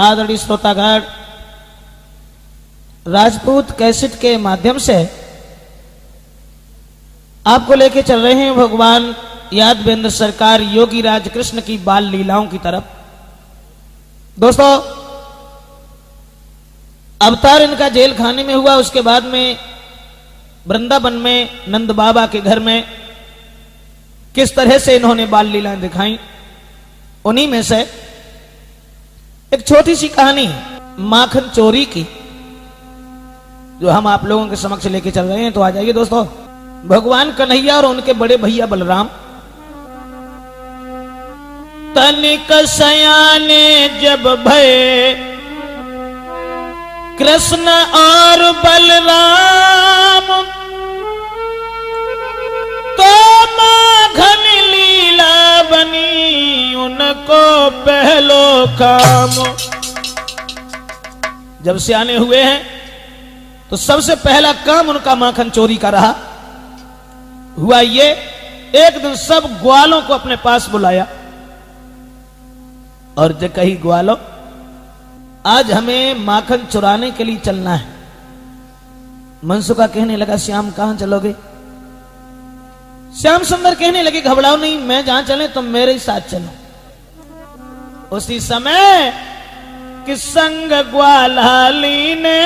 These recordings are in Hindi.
आदरणीय श्रोतागण, राजपूत कैसेट के माध्यम से आपको लेके चल रहे हैं भगवान यादवेंद्र सरकार योगी राज कृष्ण की बाल लीलाओं की तरफ। दोस्तों, अवतार इनका जेल खाने में हुआ, उसके बाद में वृंदावन में नंद बाबा के घर में किस तरह से इन्होंने बाल लीलाएं दिखाई, उन्हीं में से एक छोटी सी कहानी माखन चोरी की जो हम आप लोगों के समक्ष लेके चल रहे हैं। तो आ जाइए दोस्तों। भगवान कन्हैया और उनके बड़े भैया बलराम तनिक सयाने जब भये कृष्ण और बलराम, तो माखन लीला बनी उनको पहलो काम। जब सियाने हुए हैं तो सबसे पहला काम उनका माखन चोरी का रहा। हुआ ये, एक दिन सब ग्वालों को अपने पास बुलाया और जो कही ग्वालों, आज हमें माखन चुराने के लिए चलना है। मनसुखा कहने लगा, श्याम कहां चलोगे? श्याम सुंदर कहने लगे, घबराओ नहीं, मैं जहां चले तुम मेरे ही साथ चलो। उसी समय कि संग ग्वालाली ने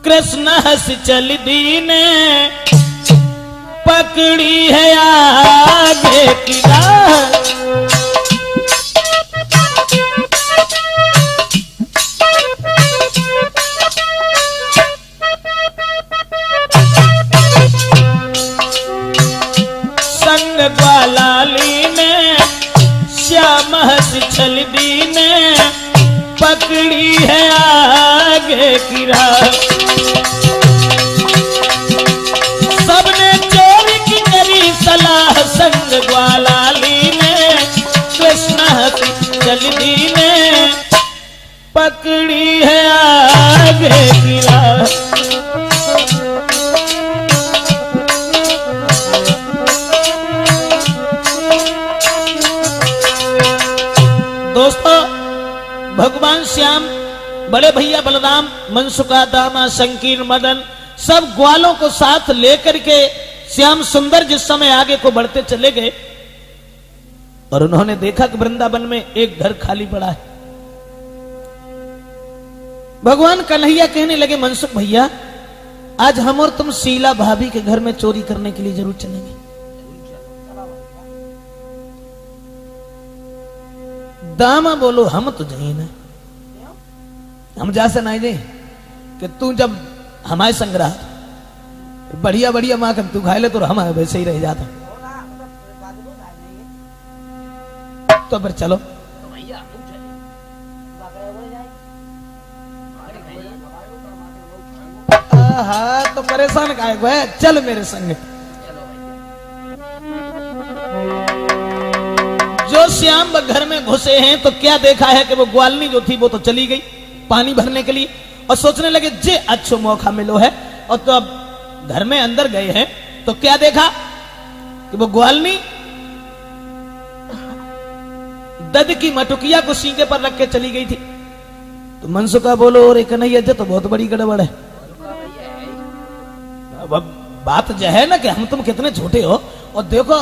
कृष्ण हंस चल दीने, पकड़ी है आगे की राह। संग ग्वालाली ने श्याम हंस चल दीने, पकड़ी है आगे की राह। सबने चोरी की करी सलाह, संग ग्वालाली ने कृष्ण हंस चल दीने, पकड़ी है आगे की राह। दोस्तों, भगवान श्याम, बड़े भैया बलराम, मनसुखा, दामा, संकीर्ण, मदन, सब ग्वालों को साथ लेकर के श्याम सुंदर जिस समय आगे को बढ़ते चले गए और उन्होंने देखा कि वृंदावन में एक घर खाली पड़ा है। भगवान कन्हैया कहने लगे, मनसुख भैया, आज हम और तुम शीला भाभी के घर में चोरी करने के लिए जरूर चलेंगे। दामा बोलो, हम तो जाइए ना, हम जा से नहीं जाए कि तू जब हमारे संग रहा बढ़िया बढ़िया माखन तू खाए ले तो हम वैसे ही रह जाता। तो फिर चलो। हाँ, तो परेशान काहे को है, चल मेरे संग। जो श्याम घर में घुसे हैं तो क्या देखा है कि वो ग्वालनी जो थी वो तो चली गई पानी भरने के लिए, और सोचने लगे जे अच्छो मौका मिलो है। और तो अब घर में अंदर गए हैं तो क्या देखा कि वो ग्वालनी दद की मटुकिया को सींगे पर रख के चली गई थी। तो मनसुखा बोलो, और कन्हैया तो बहुत बड़ी गड़बड़ है। अब बात जो है ना कि हम तुम कितने छोटे हो और देखो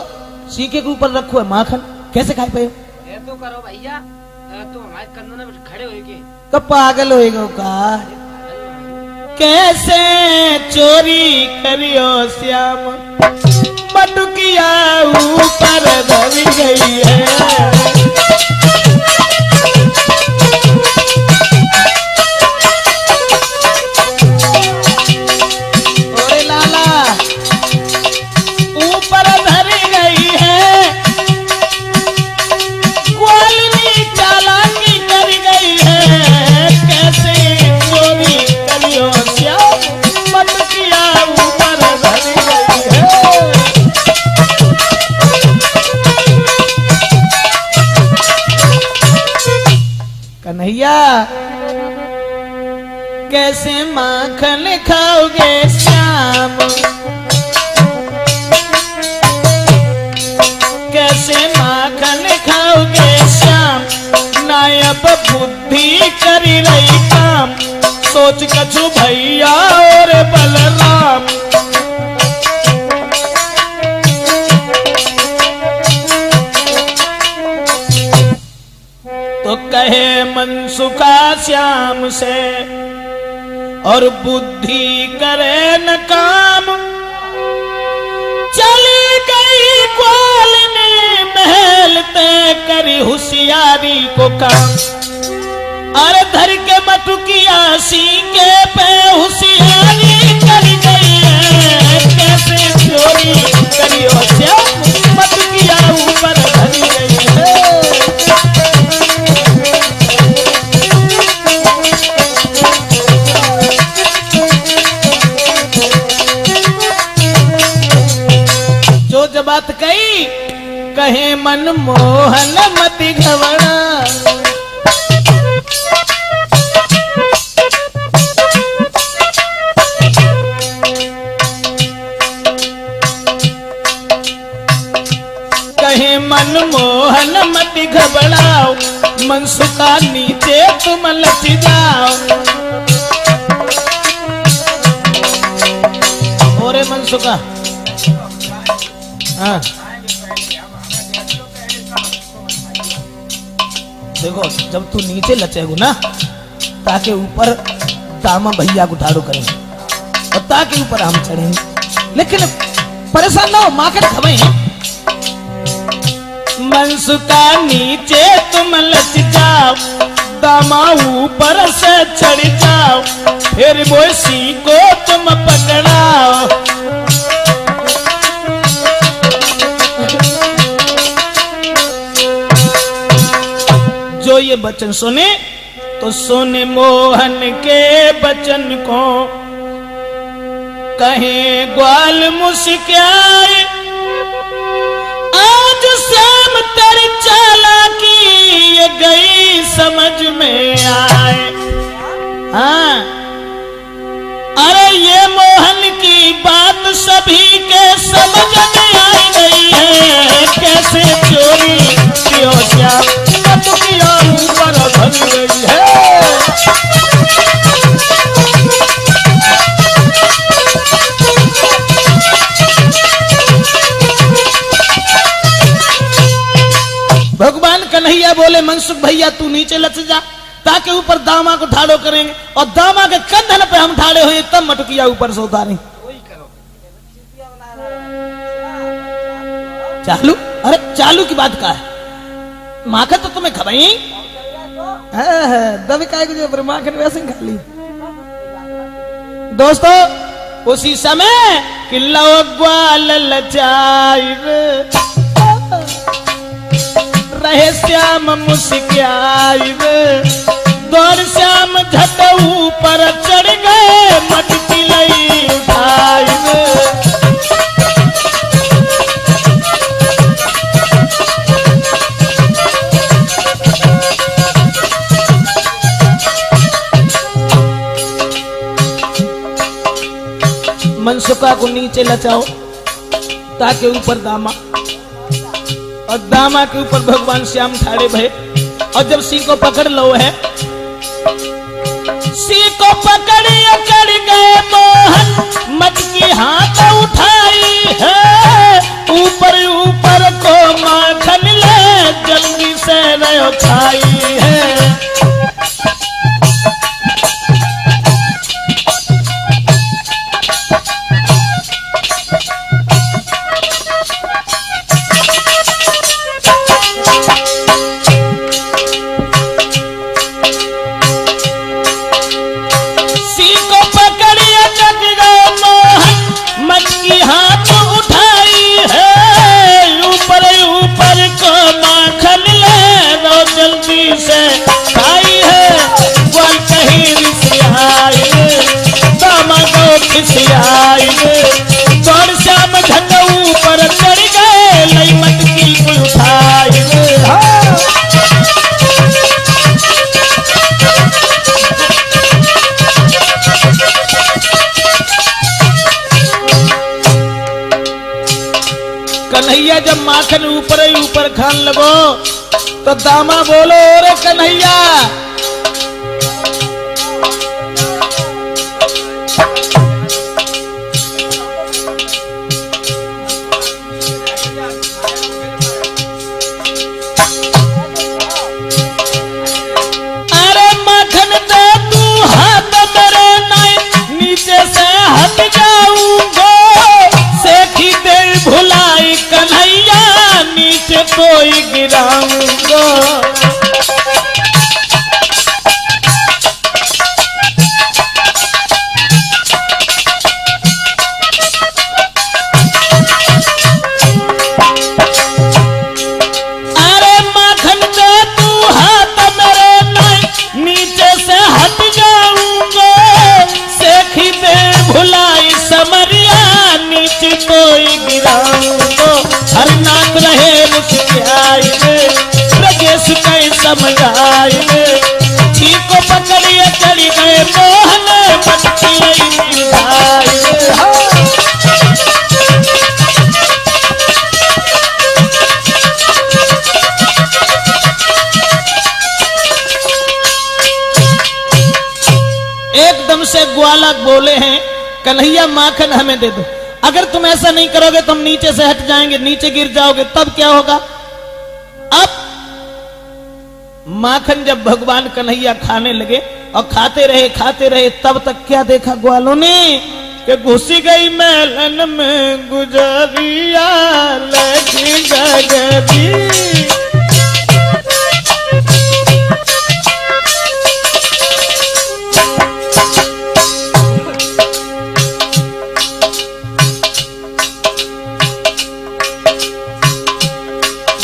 सींगे के ऊपर रखो है माखन, कैसे खाए पे? तो करो भैया, तो हमारे कंधों में खड़े होएंगे। तो पागल होएगा का? कैसे चोरी करियो श्याम, मटुकिया ऊपर धरी गई है। ओरे लाला, ऊपर धरी गई है, ग्वालनी चालाकी कर गई है। कैसे चोरी करियो श्याम, मटुकिया ऊपर धरी गई है। कन्हैया, कैसे माखन खाओगे श्याम, कैसे माखन खाओगे श्याम, नायब बुद्धि करी रही काम, सोच कछु भैया और बलराम। तो कहे मनसुखा श्याम से और बुद्धि करे न काम, चली गई ग्वालिनी महल तय करी होशियारी को काम। अरे धर के मटुकिया सीके पे होशियारी कर गई है, कैसे चोरी करी होशियारी मटुकिया ऊपर धर गई है। जो जब बात कही कहे मनमोहन मति घवड़ा, कहे मनमोहन मति घबराओ, मनसुखा नीचे तुम लच जाओ। और मनसुखा हाँ देखो, जब तू नीचे लचेगू ना ताकि ऊपर दामा भैया को ठाड़ो करेंगे और ताकि ऊपर हम चढ़ेंगे, लेकिन परेशान ना हो, माँ के खबई है। मनसुखा नीचे तुम लच जाओ, दामा ऊपर से चढ़ जाओ, फिर वो सी को तुम पकड़ाओ। जो ये बचन सुने तो सोने मोहन के बचन को, कहे ग्वाल मुस्काए आज श्याम तेरी चालाकी ये गई समझ में आए। हाँ अरे ये मोहन की बात सभी के समझ में आई गई है, कैसे चोरी क्यों श्याम मटुकिया ऊपर धर गई है। भगवान कन्हैया बोले मनसुख भैया तू नीचे लच जा ताकि ऊपर दामा को ठाड़ो करेंगे, और दामा के कंधन पे हम ठाड़े हुए तब मटुकिया ऊपर से उतारें। चालू, अरे चालू की बात का है, माखन तो तुम्हें खबाई दबी काय को माखन वैसे खा ली। दोस्तों उसी समय किल्ला ग्वाल लचाई रहे श्याम मुस्काई, दौड़ श्याम झट ऊपर चढ़ गए मटकी लई उठाई। मनसुखा को नीचे लचाओ ताकि ऊपर दामा, और दामा के ऊपर भगवान श्याम ठाड़े भय। और जब सी को पकड़ लो है, सी को पकड़ अकड़ गए मोहन मटकी हाथ उठाई है, ऊपर ऊपर को माखन ले जल्दी से रहो खाई है। कन्हैया जब माखन ऊपर ही ऊपर खान लगो तो दामा बोलो रे कन्हैया। अरे माखन दे तू हाथ मेरे नहीं, नीचे से हट जाऊंगा, सेठी दे भुलाई कन्हैया, नीचे कोई गिराऊंगा। अरे माखन दे तू हाथ मेरे नहीं, नीचे से हट जाऊंगा, सेठी दे भुलाई समरिया, नीचे कोई गिराऊंगा। हरनाथ रहे रुसियाए, ब्रजेश कई समझाए, को पकड़िए चढ़ी गए मोहन, पटकी एकदम से ग्वाला बोले हैं, कन्हैया माखन हमें दे दो, अगर तुम ऐसा नहीं करोगे तो हम नीचे से हट जाएंगे, नीचे गिर जाओगे, तब क्या होगा। अब माखन जब भगवान कन्हैया खाने लगे और खाते रहे, तब तक क्या देखा ग्वालों ने कि घुसी गई महलन में गुजरिया लगी गगरी।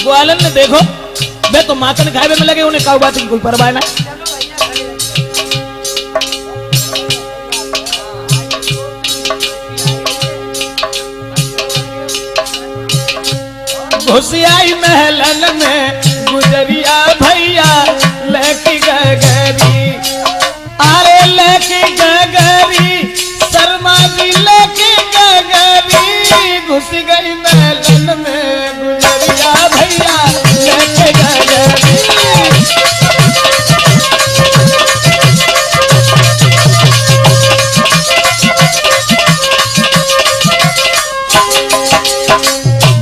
ग्वालन ने देखो मैं तो माखन खाए में लगे, उन्हें काऊ बात की कोई परवाह ना। घुसियाई महलन में गुजरिया भैया लेकी गगरी, अरे लेकी गगरी, शर्मा जी लेकी गगरी, घुस गई महलन में गुजरिया भैया लेकी गगरी।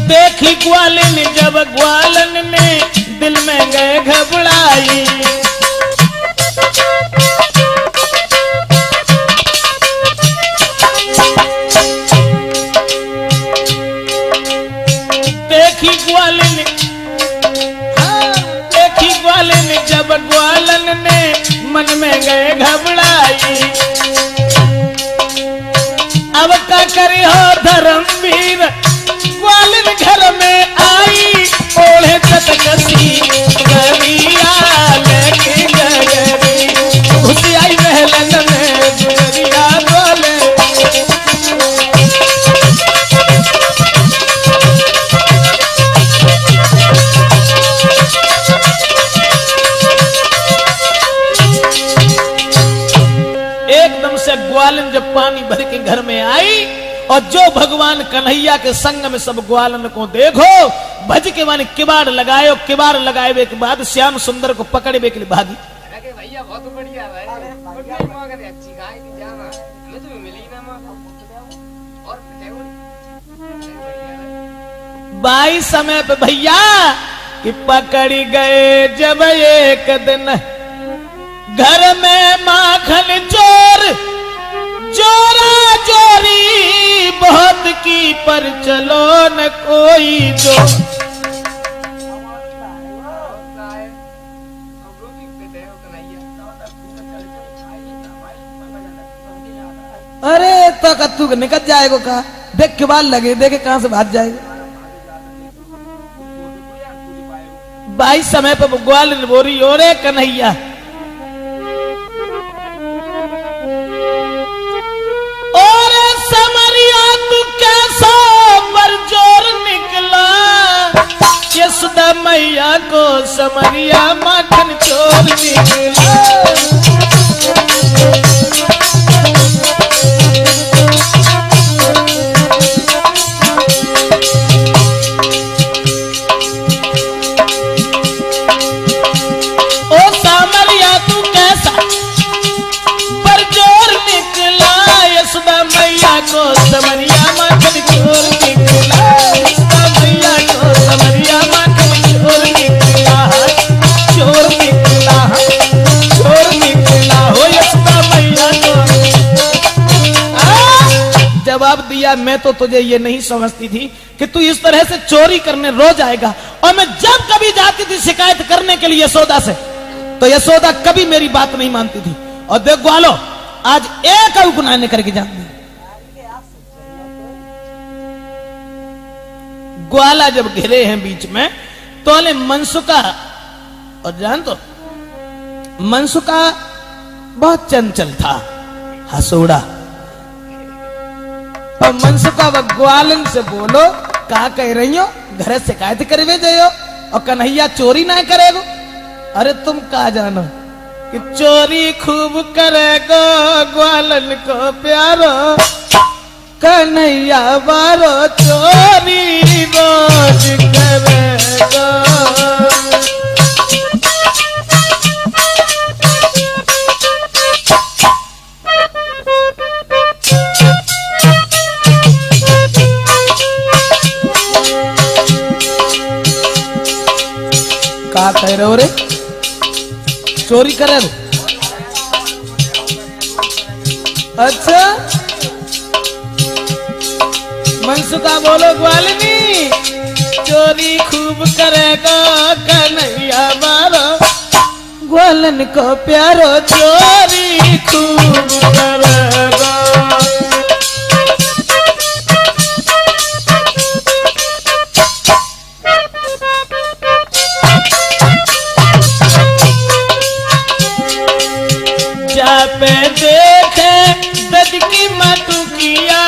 देखी ग्वालन जब ग्वालन ने दिल में गए घबराई, देखी ग्वालन, देखी ग्वालन जब ग्वालन ने मन में गए घबराई, अब का करे हो धर्मवीर, ग्वालन घर में आई, ओढ़े चटकसी गरिया लेके गगरी, घुसी आई महलन में गुजरिया बोले। एकदम से ग्वालन जब पानी भर के घर में आई और जो भगवान कन्हैया के संग में सब ग्वालन को देखो भज के माने किबाड़ लगाए, किबाड़ लगाए के बाद श्याम सुंदर को पकड़े के लिए भागी। अरे भैया बहुत बढ़िया भाई, बढ़िया मां करे अच्छी गाय की जाना, मैं तो मिली ना मां और बाई समय पे भैया कि पकड़ी गए जब एक दिन घर में माखन चोर, जोरा जोरी बहुत की पर चलो न कोई जो। अरे तो कत्तू निकल जाएगा कहा, देख के बाल लगे, देखे कहां से भाग जाएगा। बाई समय पर ग्वालन बोरी ओरे कन्हैया, और समरिया तू कैसा बरजोर निकला, यशोदा मैया को समरिया माखन चोर निकला। जवाब दिया, मैं तो तुझे ये नहीं समझती थी कि तू इस तरह से चोरी करने रोज आएगा। और मैं जब कभी जाती थी शिकायत करने के लिए यशोदा से, तो यशोदा कभी मेरी बात नहीं मानती थी। और देख ग्वालो, आज एक गुनाह नहीं करके जाती। ग्वाला जब घिरे हैं बीच में, तो मनसुका, और जान तो मनसुका बहुत चंचल था, हसोड़ा। और मनसुका व ग्वालन से बोलो, कहा कह रही हो, घर शिकायत करवे जाओ और कन्हैया चोरी ना करेगो। अरे तुम कहा जानो कि चोरी खूब करेगो, ग्वालन को प्यारो, कन्हैया बारो चोरी रोज करेगो। क्या कह रहे हो रे, चोरी करे? अच्छा, मनसुका बोलो, ग्वालिनी चोरी खूब करेगा, कन्हैया बारो ग्वालन को प्यारो, चोरी खूब करेगा। पे देखे दद की मटुकिया,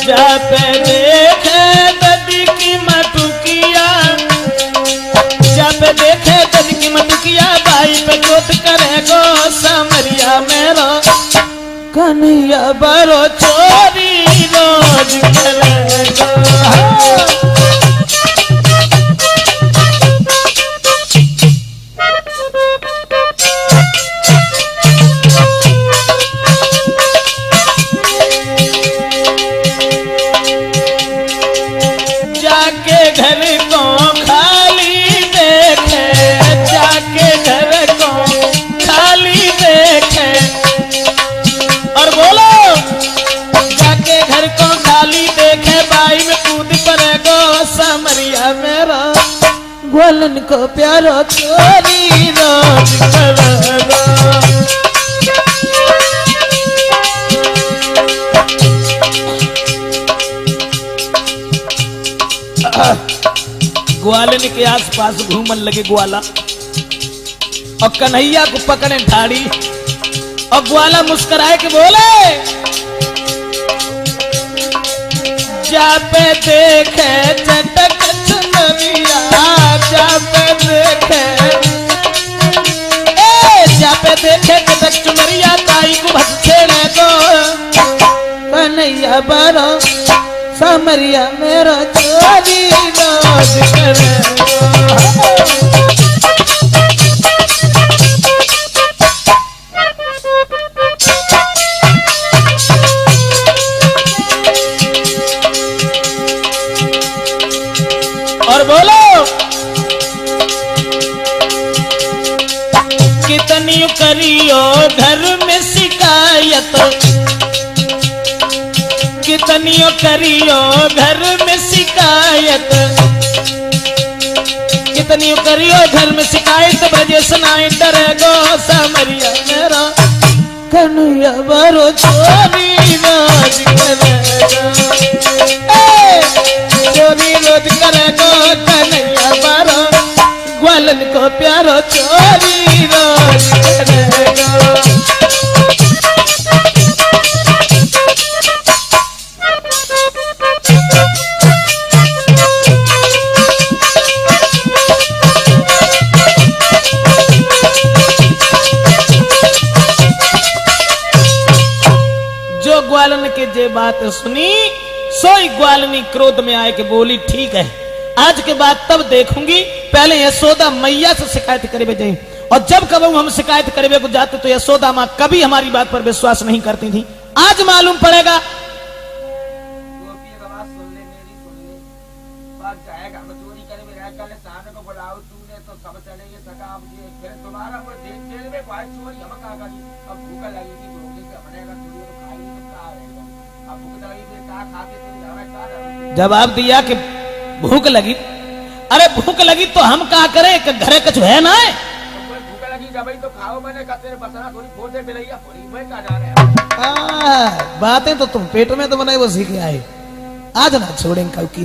जा पे देखे दद की मटुकिया, जा पे देखे दद की मटुकिया, भाई पे चोट करेगो समरिया मेरो, कन्हैया बरो चोरी रोज करेगो। जाके घर को खाली देखे, जाके घर को खाली देखे, और बोलो जाके घर को खाली देखे, बाई में कूद पड़ेगो समरिया मेरा, ग्वालन को प्यारो चोरी रोज करेगो। ग्वालन के आसपास घूमन लगे ग्वाला, और कन्हैया को पकड़े ठाड़ी, और ग्वाला मुस्कुराए के बोले, जा पे देखे चटक चुनरिया, जा पे देखे, जा पे देखे चटक चुनरिया, ताई को भस छेड़े दो, कन्हैया बारो समरिया मेरा, चोरी रोज करेगो। और बोलो कितनी करियो घर में शिकायत, कितनी करियो घर में शिकायत, कितनी करियो घर में शिकायत, ब्रजेश नाई डरेगो समरिया मेरा, कन्हैया बारो चोरी रोज करेगो। चोरी रोज करेगो कन्हैया बारो, ग्वालन को प्यारो, चोरी रोज करेगो। ग्वालन के जे बात सुनी, सोई ग्वालनी क्रोध में आए के बोली, ठीक है आज के बाद तब देखूंगी, पहले यशोदा मैया से शिकायत करे जाए, और जब कभी हम शिकायत करे को जाते तो यशोदा माँ कभी हमारी बात पर विश्वास नहीं करती थी। आज मालूम पड़ेगा। जाएगा, चोरी करे राव तूने तो सब चढ़ेंगे सका अब ये फिर तुम्हारा पर जेल में भाई चोरी हम का करी अब भूख लगी थी रोटी से हमने का चोरी तो खाई तो का रहेगा अब भूख लगी थी का खाते थे हमें का जवाब दिया कि भूख लगी। अरे भूख लगी तो हम क्या करें कि घरे कुछ है ना है? भूख लगी जब तो खाओ मैंने कहते बसना थोड़ी फोड़ दे बिलैया थोड़ी मैं का जा रहे हैं बातें तो तुम पेट में तो बनाए वो सीख आए, आज ना छोड़ेंगे कल की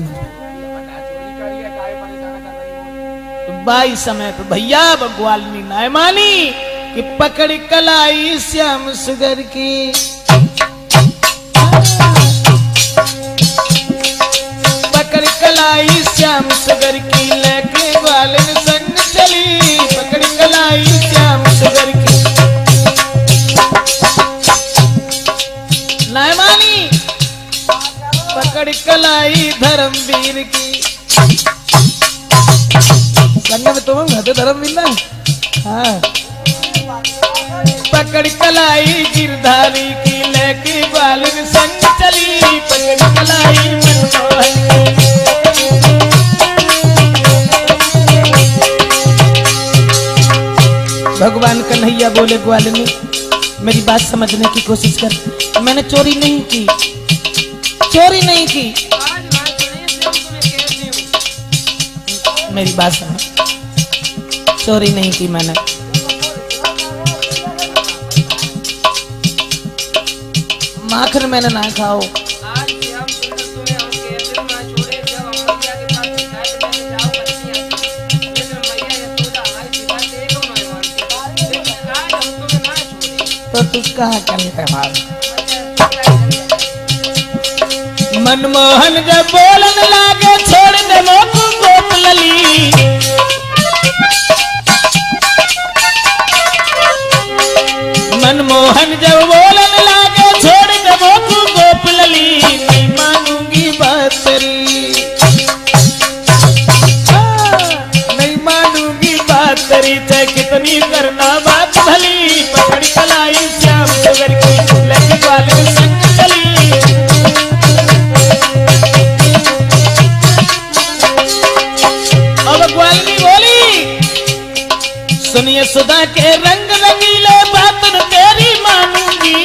बाई समय पे भैया बग्वालनी नाय मानी कि पकड़ कलाई श्याम सुगर की, पकड़ कलाई श्याम सुगर की लेके ग्वालन संग चली, पकड़ कलाई श्याम सुगर की नाय मानी पकड़ कलाई धर्मवीर की। संग में तुम तो धर्मवीर ना, हाँ पकड़ कलाई गिरधारी की लेके ग्वालन संग चली, पकड़ कलाई मनमोहन की। भगवान कन्हैया बोले ग्वालिनी मेरी बात समझने की कोशिश कर, मैंने चोरी नहीं की, चोरी नहीं की, मेरी बात सुनो, चोरी नहीं की मैंने। माखन मैंने ना खाओ, तो तू कहा करे मनमोहन जब बोलन लागे छोड़ दे मोकू गोप लली, मनमोहन जब बोलन लागे छोड़ दे मोकू गोप लली, नहीं मानूंगी बात तेरी, नहीं मानूंगी बात तेरी, चाहे कितनी करना बात भली, पकड़ कलाई श्याम सुगर की लेके ग्वालिन संग चली। अब ग्वालिनी बोली सुनिए सुधा के रंग रंगीले बात न तेरी मानूंगी,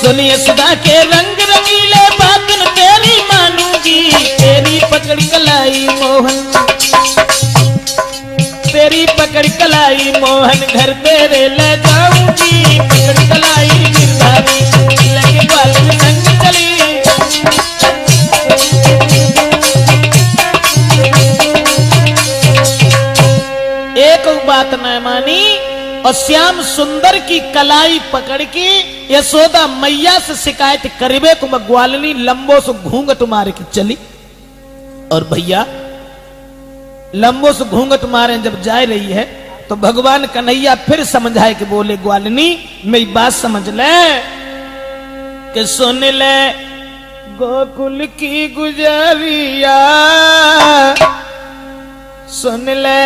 सुनिए सुधा के रंग रंगीले बात न तेरी मानूंगी, तेरी पकड़ कलाई मोहन, तेरी पकड़ कलाई मोहन घर तेरे ले जाऊंगी, पकड़ कलाई गिरधारी लगे ग्वालिन संग चली। एक बात न मानी और श्याम सुंदर की कलाई पकड़ की यशोदा मैया से शिकायत करीबे को ग्वालिनी लंबो से घूंघट मारे की चली। और भैया लंबो से घूंघट मारे जब जा रही है तो भगवान कन्हैया फिर समझाए कि बोले ग्वालिनी मेरी बात समझ ले कि सुन ले गोकुल की गुजरिया, सुन ले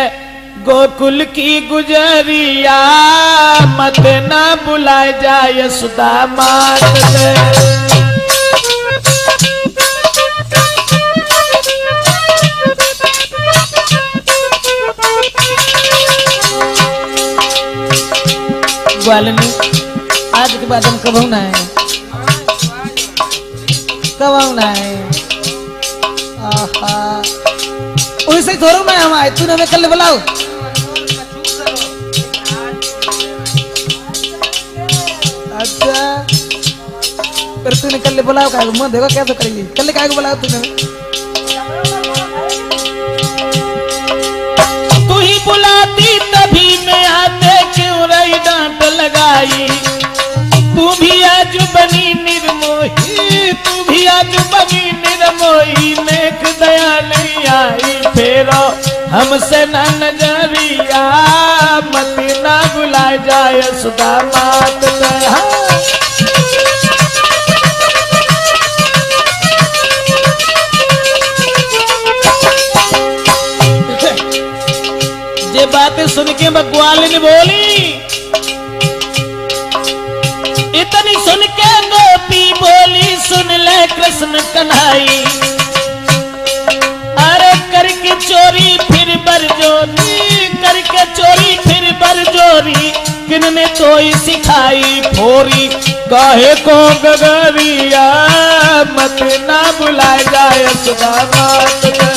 गोकुल की गुजरिया, मत ना बुलाए जाए यशोदा मात ले। ग्वालिनी आज के बाद हम कब ना है, कब ना है, वैसे थोड़ा मैं हम आए तूने हमें कल बुलाओ, अच्छा फिर तूने कल बुलाओ का मुंह देखो क्या तो करेगी, कल क्या बुलाओ तूने, तू ही बुलाती तभी मैं आते क्यों रही डांट लगाई, तू भी आज बनी निर्मोही, तू भी आज बनी निर्मोही, नेक दया नहीं आई फेरो हमसे ना नजरिया, मत ना बुलाए जाए यशोदा मात ले। ये बातें सुन के ग्वालिनी बोली तनी सुन के गोपी बोली सुन ले कृष्ण कन्हई, अरे करके चोरी फिर बरजोरी, करके चोरी फिर बरजोरी, किनने तोई सिखाई फोरी, काहे को गगरिया मत ना बुलाए जाए सुदामात में।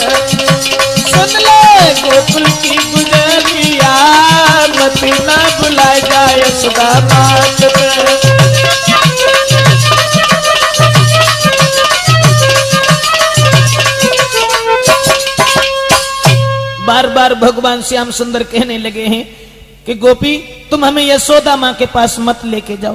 सुन ले गोकुल की गुजरिया मत ना बुलाए जाए सुदामात में। बार बार भगवान श्याम सुंदर कहने लगे हैं कि गोपी तुम हमें यशोदा माँ के पास मत लेके जाओ।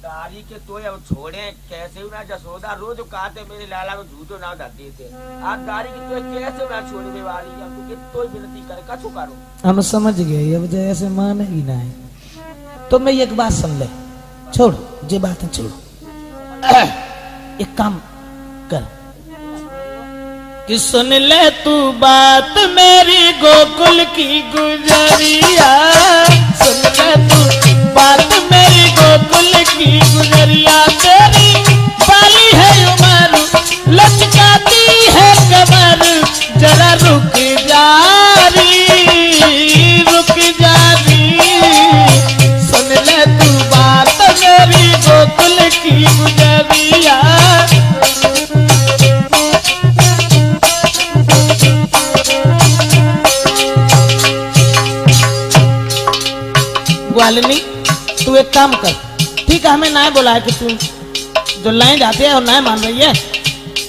दारी के तो अब छोड़े कैसे ना, जसोदा रोज कहते मेरे लाला को झूठो ना डालते थे, आज दारी की तो कैसे ना छोड़ने वाली, अब तो विनती कर कछु करो। हम समझ गए, अब जैसे मानेगी ना है तो मैं एक बात सुन ले, छोड़ो ये बात छोड़ो, एक काम कर कि सुन ले तू बात मेरी गोकुल की गुजरिया, सुन ले तू बात मेरी गोकुल की गुजरिया, तेरी बाली है उमर लचकाती है कमर, जरा रुक जारी रुक जारी, सुन ले तू बात मेरी गोकुल की गुजरिया। ग्वालिनी तू एक काम कर, ठीक है हमें ना बुलाया कि तू जो लाइन जाती है और ना मान रही है,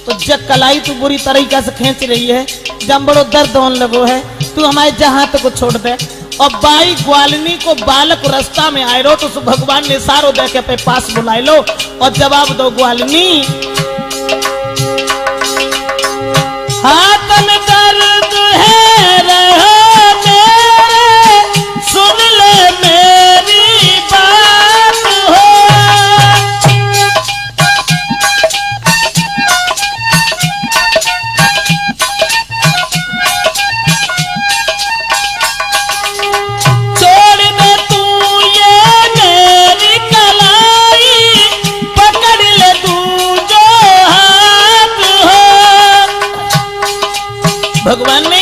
तो जब कलाई तू बुरी तरीका से खींच रही है, जब बड़ो दर्द होने लगो है, तू हमारे जहां तक को छोड़ दे। और बाई ग्वालिनी को बालक रास्ता में आए रो तो भगवान ने सारो दे के पास बुलाई लो और जवाब दो ग्वालिनी, हाथ में दर्द है रहो मेरे, सुन ले मेरी बात हो, छोड़ दे तू ये मेरी कलाई, पकड़ ले तू जो हाथ हो। भगवान ने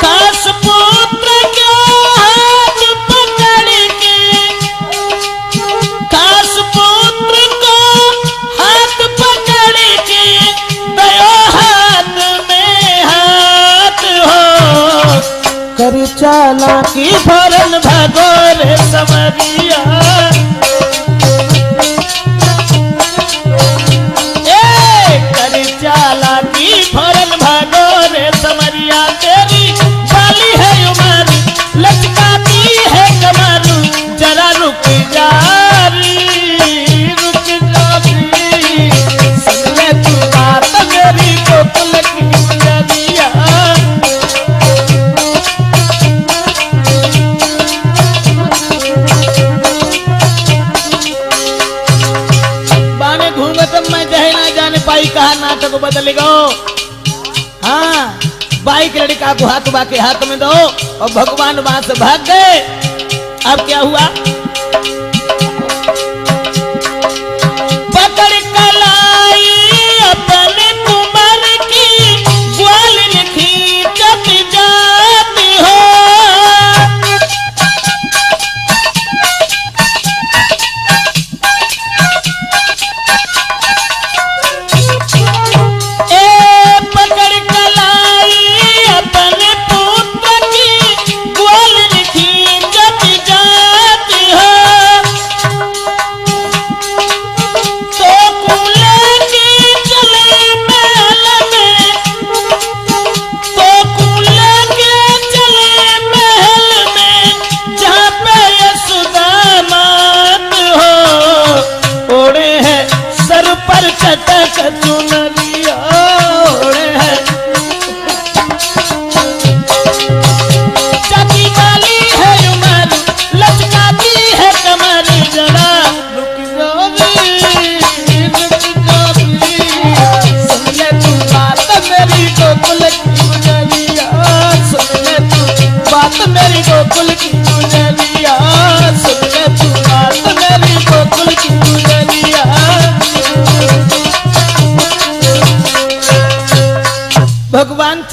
काश पुत्र के हाथ पकड़ के, काश पुत्र को हाथ पकड़ के दयो हाथ में हाथ हो, कर चालाकी भरन भगोर समरिया, कर चालाकी भरन भगोर समरिया, तेरी बाली है उमर लचकाती है कमर, जरा रुक जारी रुक जारी, सुन ले तू बात मेरी गोकुल की गुजरिया। बाने घूंघट मैं जहे ना जाने पाई कहा नाटक बदल गो। हाँ बाइक लड़का को हाथ बा के हाथ में दो और भगवान वहां से भाग गए। अब क्या हुआ, पकड़ कलाई अपने कुमार की ग्वालिन खींचत जाती हो, पकड़ कलाई अपने पुत्र की ग्वालिन खींचत जाती हो,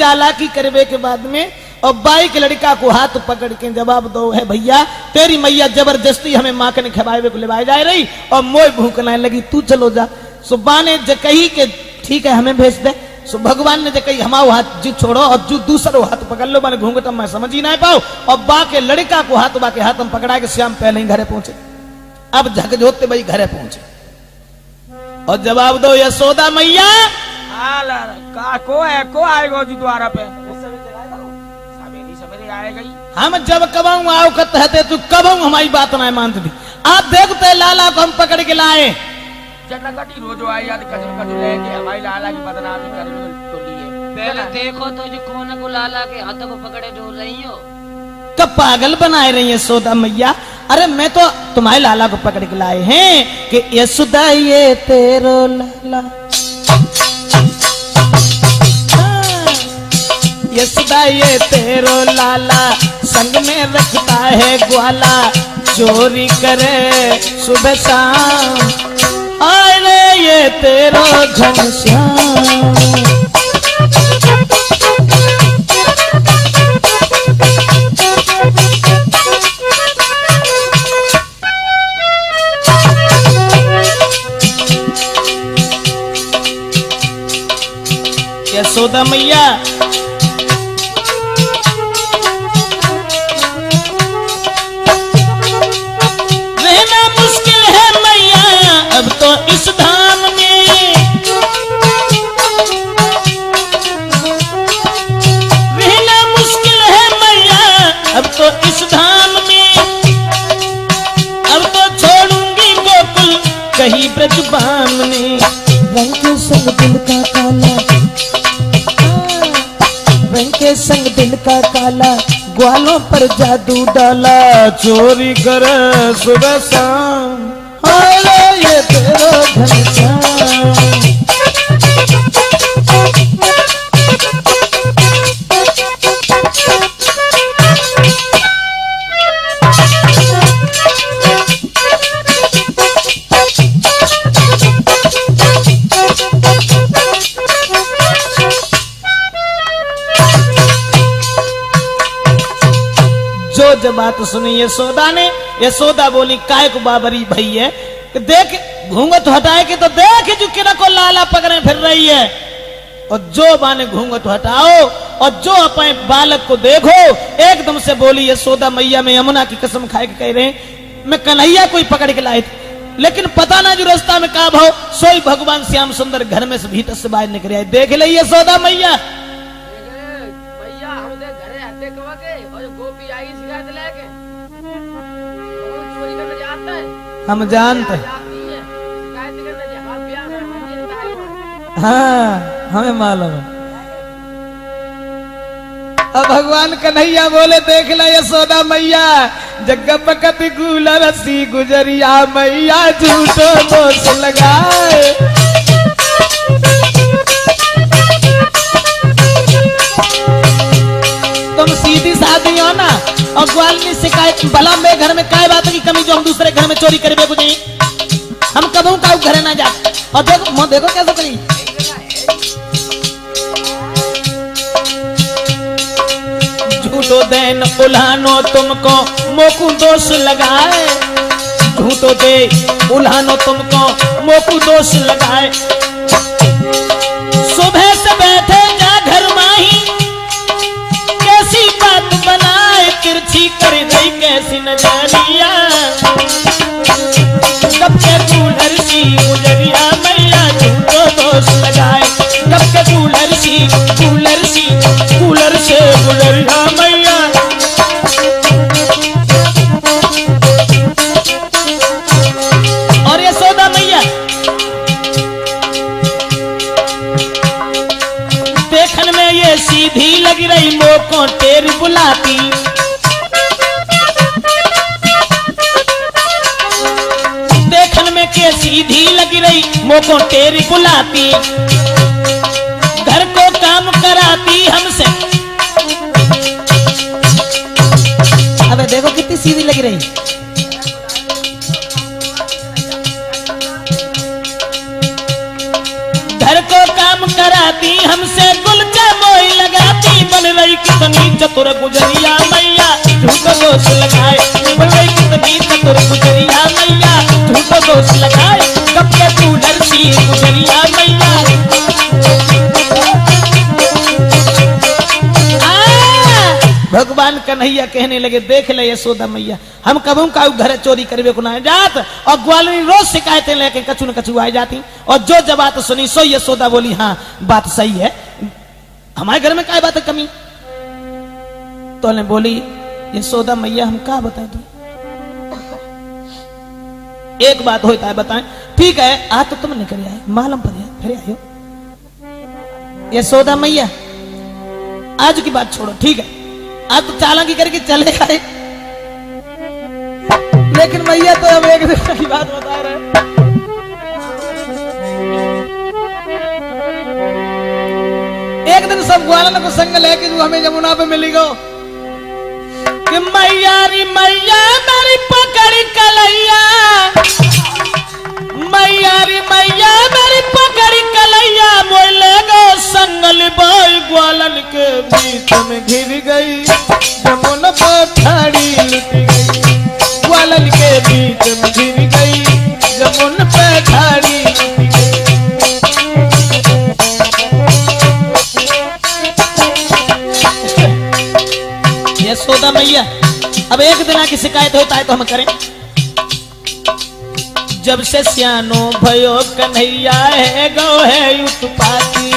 चालाकी करवे के बाद में और बाई के लड़का को हाथ पकड़ के जवाब दो है भैया तेरी मैया जबरदस्ती हमें माखन खवाए को ले जाए रही और मोय भूखने लगी, तू चलो जा। सुबह ने कही के ठीक है हमें भेज दे। सो भगवान ने कही हमारा हाथ जी छोड़ो और जो दूसरो हाथ पकड़ लो, मैंने घूंघट मैं समझ ही नहीं पाओ और बा के लड़का को हाथ बा के हाथ में पकड़ा के श्याम पहले ही घरे पहुंचे। अब झकझोरते भाई घरे पहुंचे और जवाब दो यशोदा मैया को है को आएगा जी द्वारा पे सवेरे सवेरे आएगा ही। हम जब कबाऊ आओ कहते तू कबाऊ हमारी बात नहीं मानती थी। आप देखते लाला को हम पकड़ के लाए चटकटी रोज आई याद खजर खजर लेके हमारी लाला की बदनामी करने तो लिए। पहले देखो तो जो कौन को लाला के हाथों को पकड़े डोल रही हो, कब पागल बनाए रही है यशोदा मैया। अरे मैं तो तुम्हारे लाला को पकड़ के लाए हैं कि यशोदा ये तेरो लाला, यशोदा ये तेरो लाला संग में रखता है ग्वाला, चोरी करे सुबह शाम, अरे ये तेरो घनश्याम। यशोदा मैया रहना मुश्किल है मैया अब तो इस धाम में, रहना मुश्किल है मैया अब तो इस धाम में, अब तो छोड़ूंगी गोकुल कहीं ब्रजबाम में। रंग के संग दिल का काला, रंग के संग दिल का काला, ग्वालों पर जादू डाला, चोरी करे सुबह शाम, अरे ये तेरा घनश्याम। जब बात सुनी यशोदा ने, यशोदा बोली काय को बाबरी भई है कि देख घूंघट हटाए के तो देख जो किरा को लाला पकड़े फिर रही है, और जो बाने घूंघट हटाओ और जो अपने बालक को देखो। एकदम से बोली यशोदा मैया मैं यमुना की कसम खाए के कह रहे मैं कन्हैया कोई पकड़ के लाए थे, लेकिन पता ना जो रास्ता में का भाव सोई भगवान श्याम सुंदर घर में से भीतर से बाहर निकल आए। देख ले यशोदा मैया हम जानते हाँ हमें मालूम है। अब भगवान कन्हैया बोले देख ला यशोदा मैया जग पकत गुला रसी गुजरिया मैया झूठो दोष लगाए, तुम सीधी साधी हो ना और ग्वाल की शिकायत भला मेरे घर में काय बात की कमी जो हम दूसरे घर में चोरी करे कुछ नहीं, हम कबू का घर ना जा। और देखो देखो कैसे करी झूठो देन उल्हानो तुमको मोकू दोष लगाए, झूठो दे उल्हानो तुमको मोकू दोष लगाए, सुबह से बैठे जा घर माही कैसी बात बनाए, तिरछी कर गई कैसी नजरिया, कब के कूलर सी गुजरिया मैया झूठो दोष लगाए, कब के कूलर से गुजरिया मैया। और यशोदा मैया देखन में ये सीधी लग रही मोको तेरी बुलाती, देखन में के सीधी लग रही मोको तेरी बुलाती, घर को काम कराती हमसे। अबे देखो कितनी सीधी लग रही, घर को काम कराती हमसे, गुलचा मोई लगाती रही कितनी चतुर गुजरिया मैया झूठो दोष लगाए, बन रही कितनी चतुर गुजरिया मैया झूठो दोष लगाए, कब के तू डरती गुजरिया मैया। भगवान कन्हैया कहने लगे देख ले यशोदा मैया, हम कबू का घर चोरी करवे को ना जात, और ग्वालिनी रोज शिकायतें लेके कछु न कछु आ जाती, और जो जब बात सुनी सो यशोदा बोली हाँ बात सही है, हमारे घर में क्या बात है कमी। तो ने बोली यशोदा मैया हम क्या बताएं तू, एक बात होता है बताएं। ठीक है आज तो तुम निकल आए मालूम पर फिर आयो। यशोदा मैया आज की बात छोड़ो, ठीक है आज तो चालाकी करके चले गए, लेकिन मैया तो अब एक दिन की बात बता रहे। एक दिन सब ग्वालन को संग लेके जो हमें यमुना पे मिली गो कि मैया री मैया मेरी पकड़ी कलैया, मैया री मैया मेरी पकड़ी कलैया, बोले गो संगल बाई ग्वालन के बीच में घिर गई, जमुना पठाड़ी लुट गई, ग्वालन के बीच में घिर गई, जमुना पठाड़ी लुट गई। यशोदा मैया अब एक दिन की शिकायत होता है तो हम करें। जब से सियानो भयो कन्हैया है गो है उत्पाती,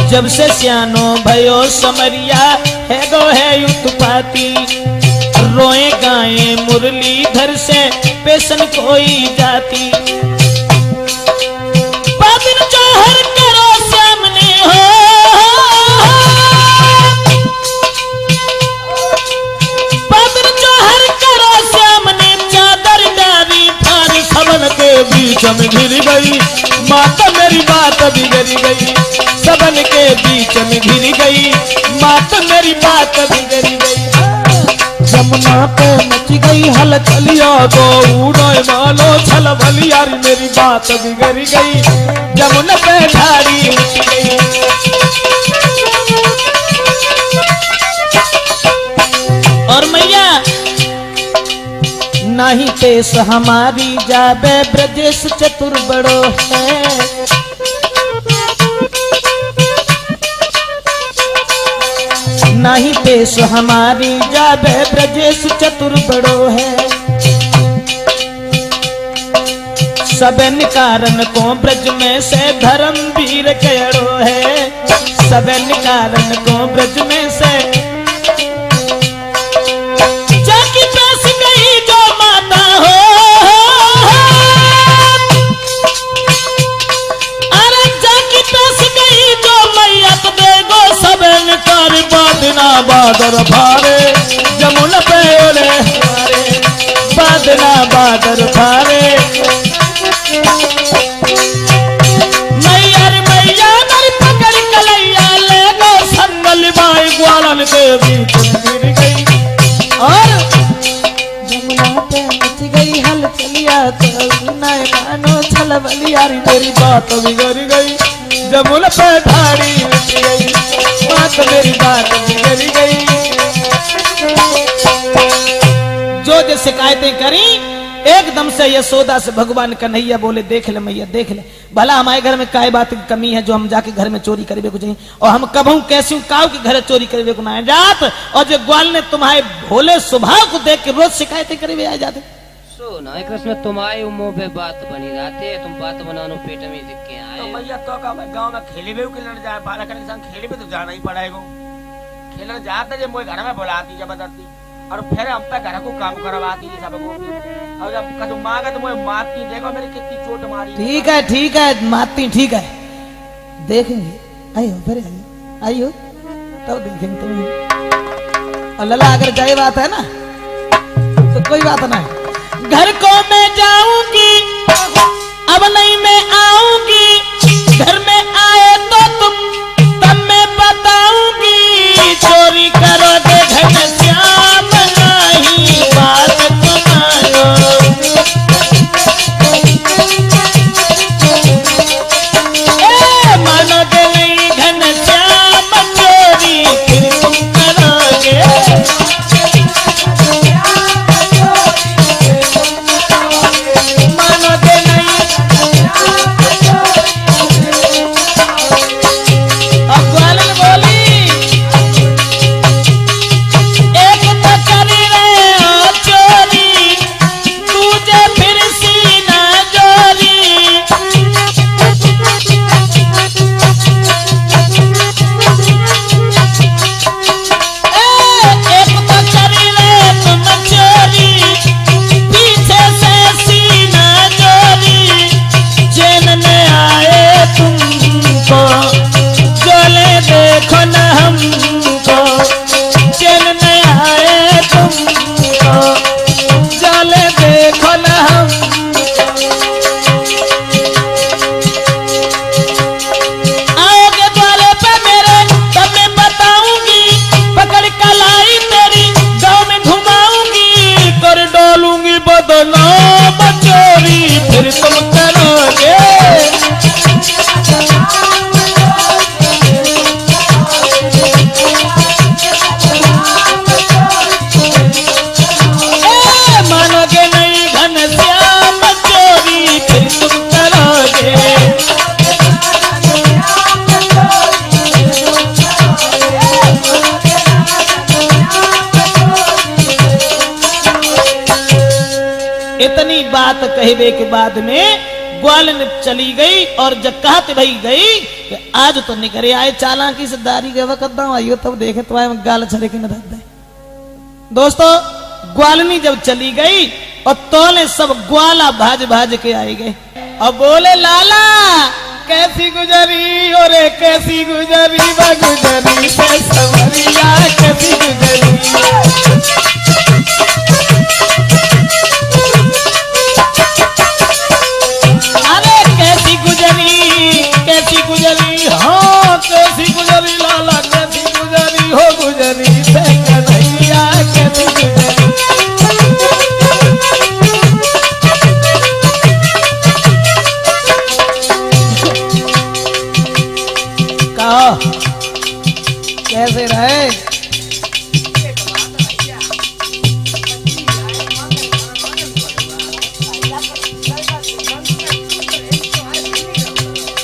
जब से सियानो भयो समरिया है गो है उत्पाती, रोए गाए मुरलीधर से पेशन कोई जाती, बादल जौहर करो सामने हो, बादल जौहर करो सामने, चादर डाली फार सबन के बीच में घिर गई, माता मेरी बात बिगड़ गई, सबन के बीच में घिर गई, माता मेरी बात बिगड़ गई। जमुना पे मच गई हलचलिया तो उड़े मालो छल भलिया, मेरी बात बिगड़ गई, जमुना पे ठाड़ी उठ गई। और मैया नहीं पेश हमारी जाबे ब्रजेश चतुर बड़ो है, नहीं पेश हमारी जाबे ब्रजेश चतुर बड़ो है, सबन कारण को ब्रज में से धर्मवीर करो है, सबन कारण को ब्रज में से जाकी पैस गई जो माता हो, अरे जाकी पैस गई जो मैया तो देगो सबन कर बादना बादर भारे, जमुना पे ओले हमारे बादना बादर भारे। मैया रे मैया मेरी पकड़ कलैया, ले गो संगल बाई ग्वालन के बीच में गिर गई, और जमुना पे मच गई हलचलिया तो नाय मानो छल बलिया, मेरी बात बिगड़ गई, जमुना पे ठाड़ी उठ गई, बात मेरी बात बिगड़ गई। जो शिकायतें करी एकदम से यशोदा से भगवान कन्हैया बोले देख ले मैया देख ले, भला हमारे घर में काय बात की कमी है जो हम जाके घर में चोरी करवे को चाहिए, और हम कबहू कैसे काव के घर चोरी करवे को ना जात, और जो ग्वाल ने तुम्हारे भोले स्वभाव को देख के रोज शिकायतें करे आ जाते। सुन कृष्ण तुम्हारे मुंह पे बात बनी रहती है, तुम बात बनानो पेट में दिख के आए। तो भैया तो का गांव में खेले भी खेलने जाए, बालक के संग खेले भी तो जाना ही पड़ेगा, खेलने जाते जब मोए घर में बुलाती जबरदस्ती, और फिर हम पे घर को काम करवाती सब को, और जब कदू मांगा तो मोए मारती, देखो मेरी कितनी चोट मारी। ठीक है मारती ठीक है, देखेंगे आइयो फिर आइयो तब देखेंगे तुम्हें। और लला अगर जाए बात है ना तो कोई बात ना है, घर को मैं जाऊंगी अब नहीं मैं आऊंगी, घर में आए तो तुम तब मैं बताऊंगी, चोरी करोगे घर श्याम नहीं बात तुम्हारो। बात कहवे के बाद में ग्वालन चली गई और जब कहते भाई गई कि आज तो निकरे आए चालाकी से दारी के वक्त आइयो तब देखे तो आए गाल छड़े के न दे। दोस्तों ग्वालनी जब चली गई और तोले सब ग्वाला भाज भाज के आए गए और बोले लाला कैसी गुजरी और कैसी गुजरी व गुजरी से सवरिया कैसी गुजरी। अरे कैसी गुजरी हाँ कैसी गुजरी लाला कैसी गुजरी हो गुजरी से कन्हैया कैसी गुजरी। कहो कैसे रहे?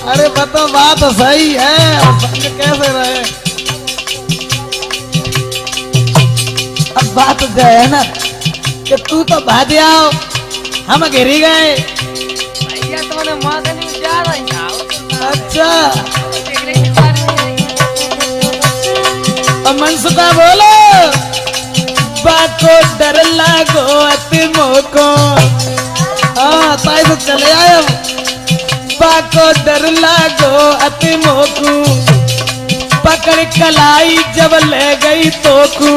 अरे बताओ बात सही है और संग कैसे रहे? अब बात जो है ना कि तू तो भाज आओ हम गिरी गए। भैया तुमने मादनी जा रही था। अच्छा और मनसुखा बोलो बाको डर लागो अति मोको। हाँ ताई तो चले आए बाको डर लागो अति मोकू पकड़ कलाई जब ले गई तोकू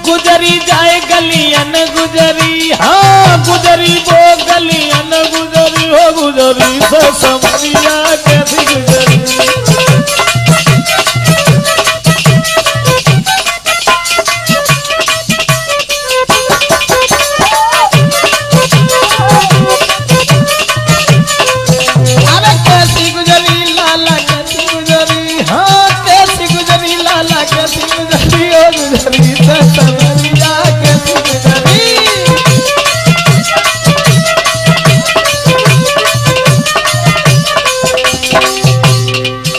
गुजरी जाए गलियन गुजरी हाँ गुजरी वो गलियन गुजरी हो गुजरी से समरिया कैसी गुजरी।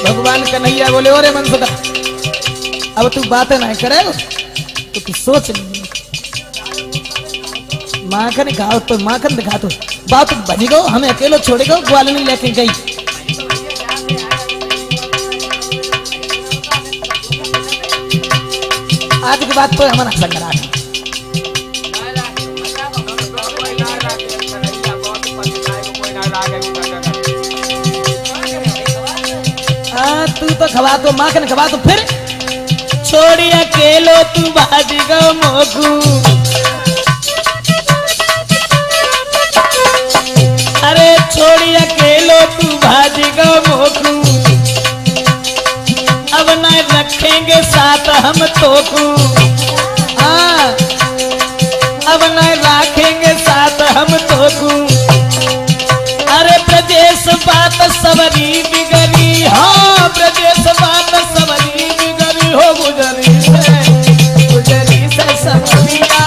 भगवान कन्हैया बोले ओरे मनसुखा अब तू बातें नहीं करे तो तू सोच माखन खाओ तो माखन दिखा तो बात बजी गो हमें अकेलो छोड़े गो ग्वालनी लेके गई। आज की बात तो हमारा संग्राम तू तो खवा तो माखन खवा तो फिर छोड़ी अकेलो तू भाजी गो मोगू। अरे छोड़ी अकेलो तू भाजी गो मोगू अब न रखेंगे साथ हम तोकू। हाँ अब न रखेंगे साथ हम तोकू। अरे प्रदेश बात सबरी बिगड़ी हाँ प्रदेश बात सबरी बिगड़ी हो गुजरी से समरिया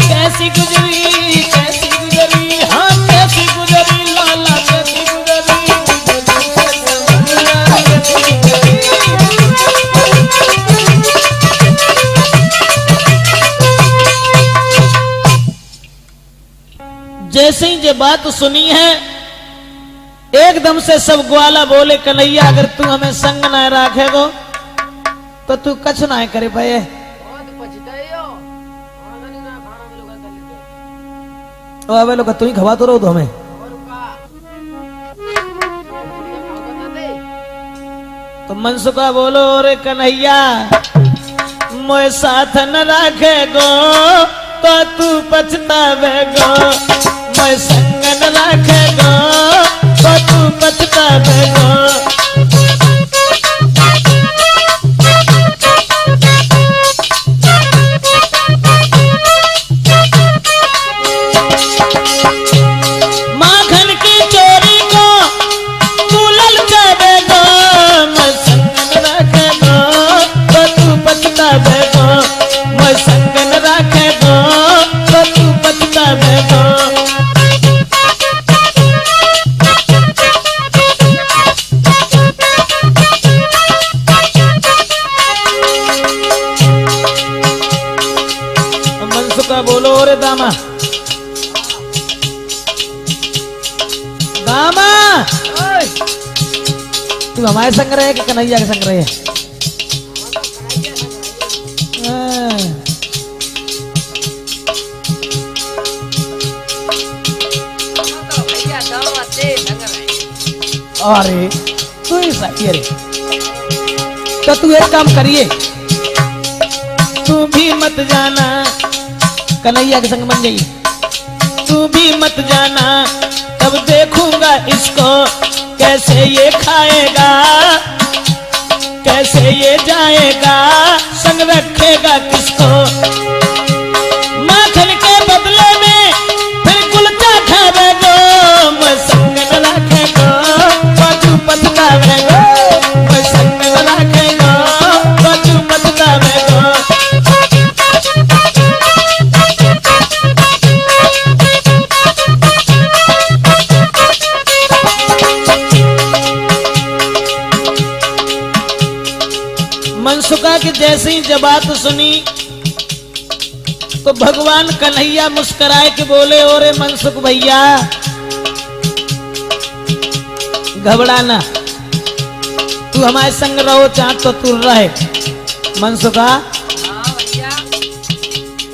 कैसी गुजरी हाँ कैसी गुजरी लाला कैसी गुजरी जैसे ही ये बात सुनी है एकदम से सब ग्वाला बोले कन्हैया अगर तू हमें संग न रखेगो तो तू कछ ना करे पाए। अबे लोग तू ही खवा तो रहो तो हमें तो मनसुखा बोलो रे कन्हैया मोए साथ न रखेगो तो तू पछतावेगो मैं संग न रखेगो तो तू पछतावेगो। माखन की चोरी को तू ललचावेगो मैं संग न रखेगो तो तू पछतावेगो मैं संग न रखेगो तो तू पछतावेगो। गामा तू हमारे संग रहे कि कन्हैया के संग रहे? अरे तू ही सही रे। तो तू एक काम करिए, तू भी मत जाना, कन्हैया के संग बन जाइए। तू भी मत जाना, तब देखूंगा इसको कैसे ये खाएगा, कैसे ये जाएगा, संग रखेगा किसको। माखन के बदले में फिर कुलचा खावेगो, मैं संग न रखेगो, बाजू पछतावेगो, मैं संग न रखेगो, बाजू पछतावेगो। मनसुखा की जैसे ही जब बात सुनी तो भगवान कन्हैया मुस्कुराए के बोले, ओरे मनसुख भैया घबराना, तू हमारे संग रहो चाहे तो तू रहे। मनसुखा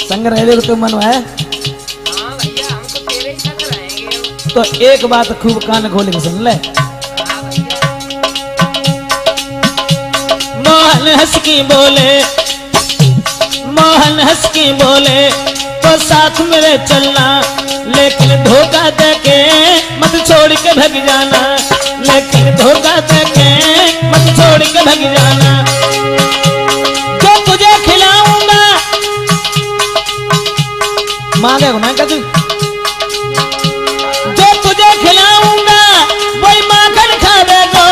संग रहे तो मन है तो एक बात खूब कान खोल के सुन ले। मोहन हंस की बोले, मोहन हंस की बोले, तो साथ मेरे चलना, लेकिन धोखा देके मत छोड़ के भग जाना, लेकिन धोखा देके मत छोड़ के भग जाना। जो तुझे खिलाऊंगा मांगे ना कभी, जो तुझे खिलाऊंगा वही माखन खावेगा,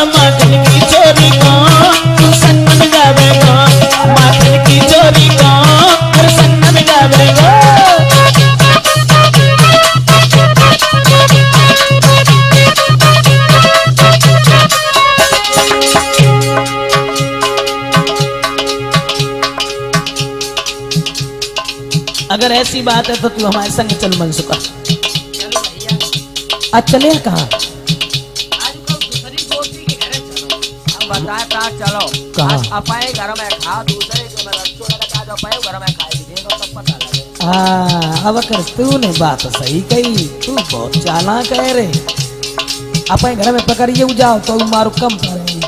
माखन की चोरी को तू संग में जावेगा, माखन की चोरी को फिर संग में जावेगा। अगर ऐसी बात है तो तू हमारे संग चल मनसुखा। आज चले कहाँ? बताए कहाँ चलो? कहाँ? अपने घर में खा, दूसरे के घर में खाई देखो तब पता लगे। अब कर तूने बात सही कही, तू बहुत चालाक है रे। अपने घर में पकड़िए जाओ तो मारो कम करेंगे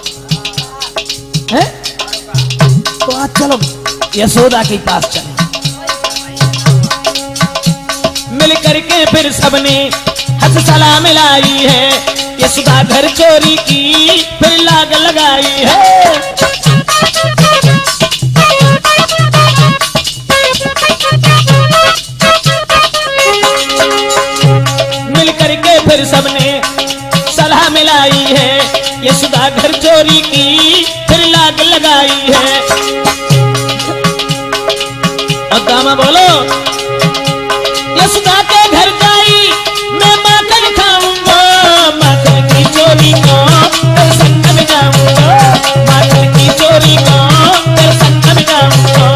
हैं? तो आज चलो यशोदा के पास चले। मिल करके फिर सबने हंस सलाह मिलाई है, यशोदा घर चोरी की फिर लाग लगाई है। मिल करके फिर सबने सलाह मिलाई है, यशोदा घर चोरी की फिर लाग लगाई है। और दामा बोलो, यशोदा के घर जाई मैं माखन खाऊंगा, माखन की चोरी को फिर संग में जाऊंगा, माखन की चोरी को फिर संग में जाऊंगा।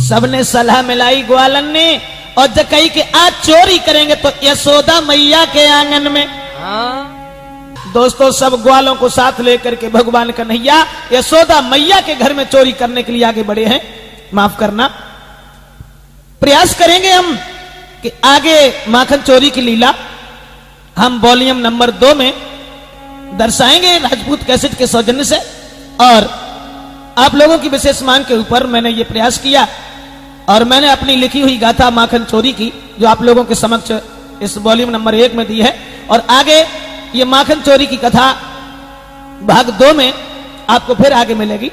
सबने सलाह मिलाई ग्वालन ने, और जब कही कि आज चोरी करेंगे तो यशोदा मैया के आंगन में। दोस्तों सब ग्वालों को साथ लेकर के भगवान कन्हैया यशोदा मैया के घर में चोरी करने के लिए आगे बढ़े हैं। माफ करना, प्रयास करेंगे हम कि आगे माखन चोरी की लीला हम वॉल्यूम नंबर 2 में दर्शाएंगे राजपूत कैसेट के सौजन्य से। और आप लोगों की विशेष मांग के ऊपर मैंने ये प्रयास किया और मैंने अपनी लिखी हुई गाथा माखन चोरी की जो आप लोगों के समक्ष इस वॉल्यूम नंबर 1 में दी है। और आगे ये माखन चोरी की कथा भाग 2 में आपको फिर आगे मिलेगी।